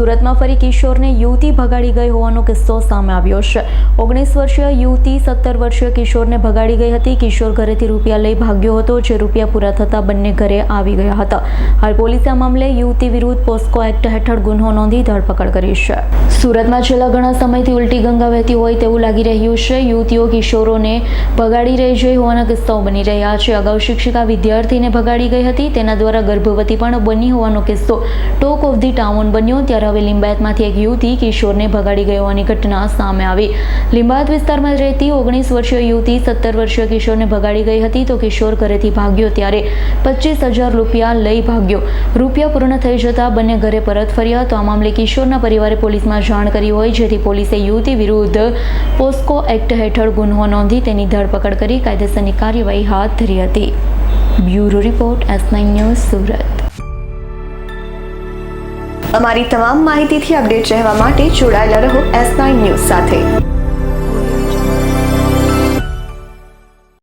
સુરતમાં ફરી કિશોરને યુવતી ભગાડી ગઈ હોવાનો કિસ્સો સામે આવ્યો છે। 19 વર્ષીય યુવતી 17 વર્ષીય કિશોરને ભગાડી ગઈ હતી। કિશોર ઘરેથી રૂપિયા લઈ ભાગ્યો હતો, જે રૂપિયા પૂરા થતા બંને ઘરે આવી ગયા હતા। હાલ પોલીસે આ મામલે યુવતી વિરુદ્ધ પોસ્કો એક્ટ હેઠળ ગુનો નોંધી ધરપકડ કરી છે। સુરતમાં છેલ્લા ઘણા સમયથી ઉલટી ગંગા વહેતી હોય તેવું લાગી રહ્યું છે। યુવતીઓ કિશોરોને ભગાડી રહી જઈ હોવાના કિસ્સાઓ બની રહ્યા છે। અગાઉ શિક્ષિકા વિદ્યાર્થીને ભગાડી ગઈ હતી, તેના દ્વારા ગર્ભવતી પણ બની હોવાનો કિસ્સો ટોક ઓફ ધી ટાઉન બન્યો। ત્યારે હવે લિંબાયતમાંથી એક યુવતી કિશોરને ભગાડી ગઈ હોવાની ઘટના સામે આવી। લિંબાયત વિસ્તારમાં રહેતી 19 વર્ષીય યુવતી 17 વર્ષીય કિશોરને ભગાડી ગઈ હતી, તો કિશોર ઘરેથી ભાગ્યો ત્યારે 25,000 રૂપિયા લઈ ભાગ્યો। રૂપિયા પૂર્ણ થઈ જતા બંને ઘરે પરત ફર્યા। તો આ મામલે કિશોરના પરિવારે પોલીસમાં જાણ કરી હોય, જેથી પોલીસે યુવતી વિરુદ્ધ પોસ્કો એક્ટ હેઠળ ગુનો નોંધી તેની ધરપકડ કરી કાયદેસરની કાર્યવાહી હાથ ધરી હતી। Bureau report S9 news Surat. અમારી તમામ માહિતીથી અપડેટ રહેવા માટે જોડાયેલા રહો S9 ન્યૂઝ સાથે।